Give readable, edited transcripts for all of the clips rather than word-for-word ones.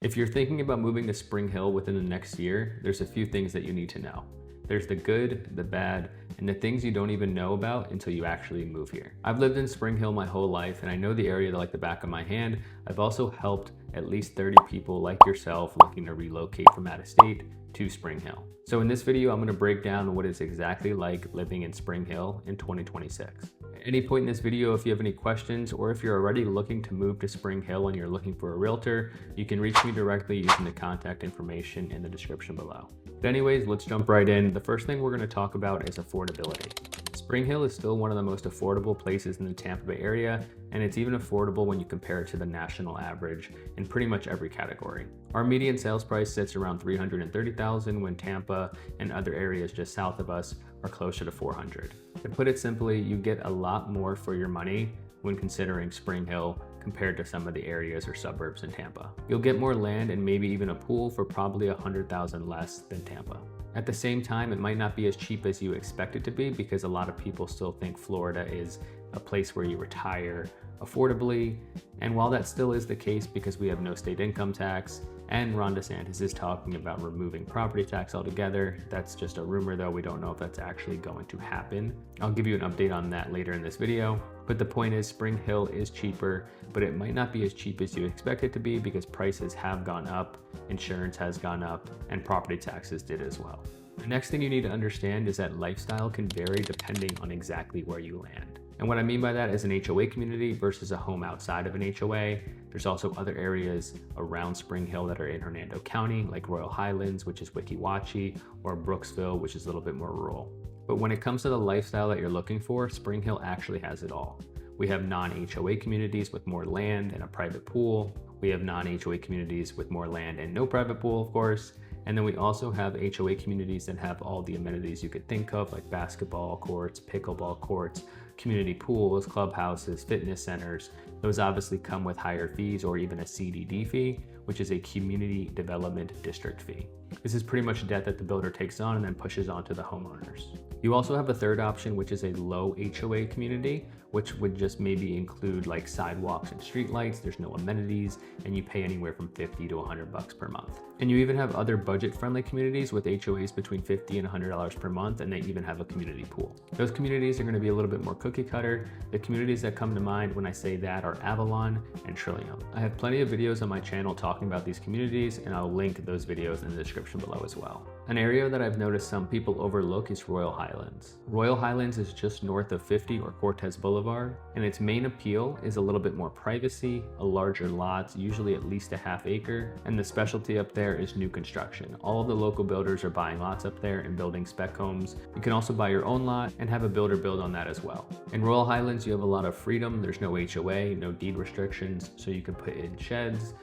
If you're thinking about moving to Spring Hill within the next year, there's a few things that you need to know. There's the good, the bad, and the things you don't even know about until you actually move here. I've lived in Spring Hill my whole life and I know the area like the back of my hand. I've also helped at least 30 people like yourself looking to relocate from out of state to Spring Hill. So in this video, I'm going to break down what it's exactly like living in Spring Hill in 2026. At any point in this video, if you have any questions or if you're already looking to move to Spring Hill and you're looking for a realtor, you can reach me directly using the contact information in the description below. But anyways, let's jump right in. The first thing we're going to talk about is affordability. Spring Hill is still one of the most affordable places in the Tampa Bay area, and it's even affordable when you compare it to the national average in pretty much every category. Our median sales price sits around $330,000 when Tampa and other areas just south of us are closer to $400,000. To put it simply, you get a lot more for your money when considering Spring Hill compared to some of the areas or suburbs in Tampa. You'll get more land and maybe even a pool for probably $100,000 less than Tampa. At the same time, it might not be as cheap as you expect it to be because a lot of people still think Florida is a place where you retire affordably. And while that still is the case because we have no state income tax, and Ron DeSantis is talking about removing property tax altogether. That's just a rumor though, we don't know if that's actually going to happen. I'll give you an update on that later in this video. But the point is Spring Hill is cheaper, but it might not be as cheap as you expect it to be because prices have gone up, insurance has gone up, and property taxes did as well. The next thing you need to understand is that lifestyle can vary depending on exactly where you land. And what I mean by that is an HOA community versus a home outside of an HOA. There's also other areas around Spring Hill that are in Hernando County, like Royal Highlands, which is Weeki Wachee, or Brooksville, which is a little bit more rural. But when it comes to the lifestyle that you're looking for, Spring Hill actually has it all. We have non-HOA communities with more land and a private pool. We have non-HOA communities with more land and no private pool, of course. And then we also have HOA communities that have all the amenities you could think of, like basketball courts, pickleball courts, community pools, clubhouses, fitness centers. Those obviously come with higher fees or even a CDD fee, which is a community development district fee. This is pretty much debt that the builder takes on and then pushes onto the homeowners. You also have a third option, which is a low HOA community, which would just maybe include like sidewalks and street lights. There's no amenities, and you pay anywhere from $50 to $100 per month. And you even have other budget-friendly communities with HOAs between $50 and $100 per month, and they even have a community pool. Those communities are going to be a little bit more cookie cutter. The communities that come to mind when I say that are Avalon and Trillium. I have plenty of videos on my channel talking about these communities, and I'll link those videos in the description below as well. An area that I've noticed some people overlook is Royal Highlands. Royal Highlands is just north of 50 or Cortez Boulevard, and its main appeal is a little bit more privacy, a larger lot, usually at least a half acre, and the specialty up there is new construction. All of the local builders are buying lots up there and building spec homes. You can also buy your own lot and have a builder build on that as well. In Royal Highlands, you have a lot of freedom. There's no HOA, no deed restrictions, so you can put in sheds,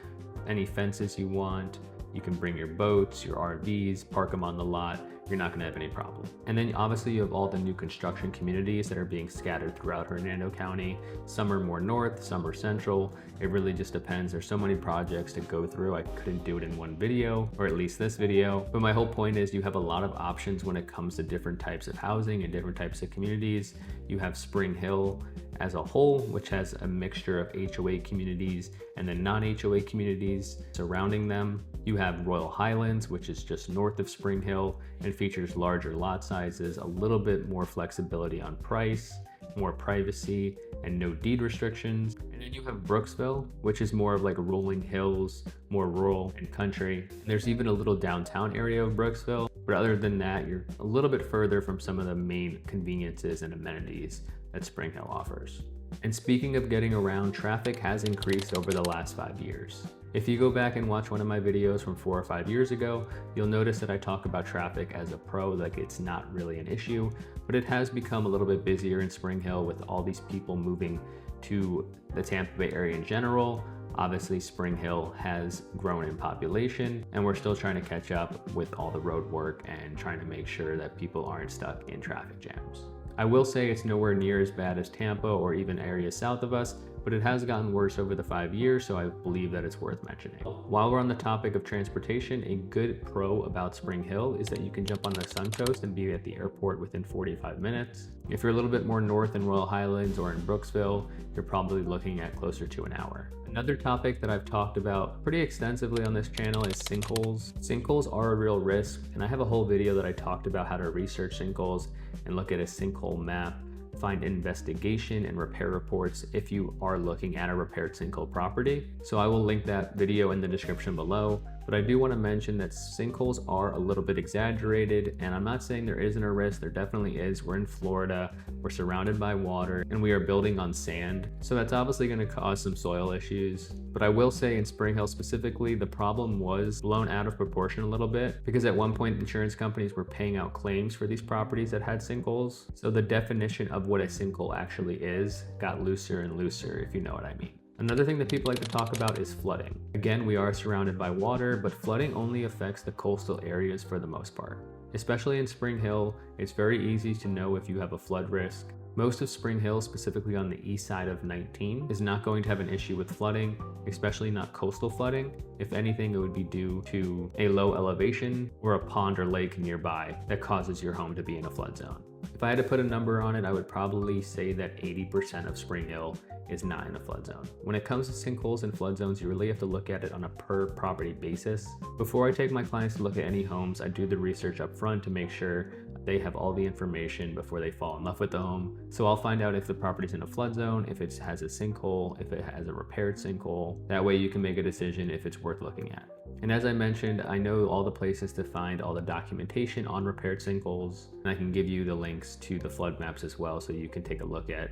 any fences you want. You can bring your boats, your RVs, park them on the lot. You're not gonna have any problem. And then obviously you have all the new construction communities that are being scattered throughout Hernando County. Some are more north, some are central. It really just depends. There's so many projects to go through. I couldn't do it in one video, or at least this video. But my whole point is you have a lot of options when it comes to different types of housing and different types of communities. You have Spring Hill as a whole, which has a mixture of HOA communities and then non-HOA communities surrounding them. You have Royal Highlands, which is just north of Spring Hill and features larger lot sizes, a little bit more flexibility on price, more privacy, and no deed restrictions. And then you have Brooksville, which is more of like rolling hills, more rural and country. And there's even a little downtown area of Brooksville. But other than that, you're a little bit further from some of the main conveniences and amenities that Spring Hill offers. And speaking of getting around, traffic has increased over the last 5 years. If you go back and watch one of my videos from 4 or 5 years ago, you'll notice that I talk about traffic as a pro, like it's not really an issue, but it has become a little bit busier in Spring Hill with all these people moving to the Tampa Bay area in general. Obviously, Spring Hill has grown in population, and we're still trying to catch up with all the road work and trying to make sure that people aren't stuck in traffic jams. I will say it's nowhere near as bad as Tampa or even areas south of us, but it has gotten worse over the 5 years, so I believe that it's worth mentioning. While we're on the topic of transportation, a good pro about Spring Hill is that you can jump on the Suncoast and be at the airport within 45 minutes. If you're a little bit more north in Royal Highlands or in Brooksville, you're probably looking at closer to an hour. Another topic that I've talked about pretty extensively on this channel is sinkholes. Sinkholes are a real risk, and I have a whole video that I talked about how to research sinkholes and look at a sinkhole map, find investigation and repair reports if you are looking at a repaired sinkhole property. So I will link that video in the description below. But I do want to mention that sinkholes are a little bit exaggerated, and I'm not saying there isn't a risk, there definitely is. We're in Florida, we're surrounded by water, and we are building on sand. So that's obviously going to cause some soil issues. But I will say in Spring Hill specifically, the problem was blown out of proportion a little bit because at one point insurance companies were paying out claims for these properties that had sinkholes. So the definition of what a sinkhole actually is got looser and looser, if you know what I mean. Another thing that people like to talk about is flooding. Again, we are surrounded by water, but flooding only affects the coastal areas for the most part. Especially in Spring Hill, it's very easy to know if you have a flood risk. Most of Spring Hill, specifically on the east side of 19, is not going to have an issue with flooding, especially not coastal flooding. If anything, it would be due to a low elevation or a pond or lake nearby that causes your home to be in a flood zone. If I had to put a number on it, I would probably say that 80% of Spring Hill is not in a flood zone. When it comes to sinkholes and flood zones, you really have to look at it on a per property basis. Before I take my clients to look at any homes, I do the research up front to make sure they have all the information before they fall in love with the home. So I'll find out if the property's in a flood zone, if it has a sinkhole, if it has a repaired sinkhole. That way you can make a decision if it's worth looking at. And as I mentioned, I know all the places to find all the documentation on repaired sinkholes, and I can give you the links to the flood maps as well so you can take a look at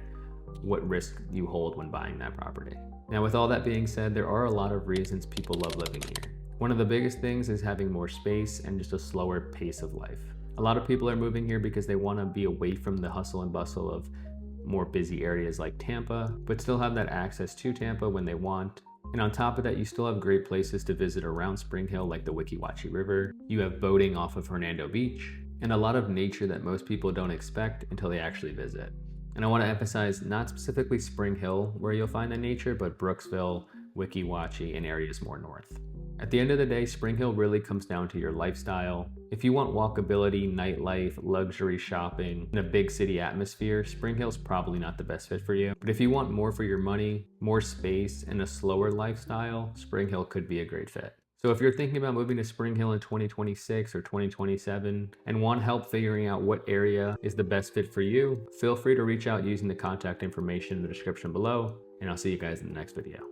what risk you hold when buying that property. Now, with all that being said, there are a lot of reasons people love living here. One of the biggest things is having more space and just a slower pace of life. A lot of people are moving here because they want to be away from the hustle and bustle of more busy areas like Tampa, but still have that access to Tampa when they want. And on top of that, you still have great places to visit around Spring Hill, like the Weeki Wachee River. You have boating off of Hernando Beach, and a lot of nature that most people don't expect until they actually visit. And I want to emphasize not specifically Spring Hill where you'll find the nature, but Brooksville, Weeki Wachee, and areas more north. At the end of the day, Spring Hill really comes down to your lifestyle. If you want walkability, nightlife, luxury shopping, and a big city atmosphere, Spring Hill's probably not the best fit for you. But if you want more for your money, more space, and a slower lifestyle, Spring Hill could be a great fit. So if you're thinking about moving to Spring Hill in 2026 or 2027 and want help figuring out what area is the best fit for you, feel free to reach out using the contact information in the description below, and I'll see you guys in the next video.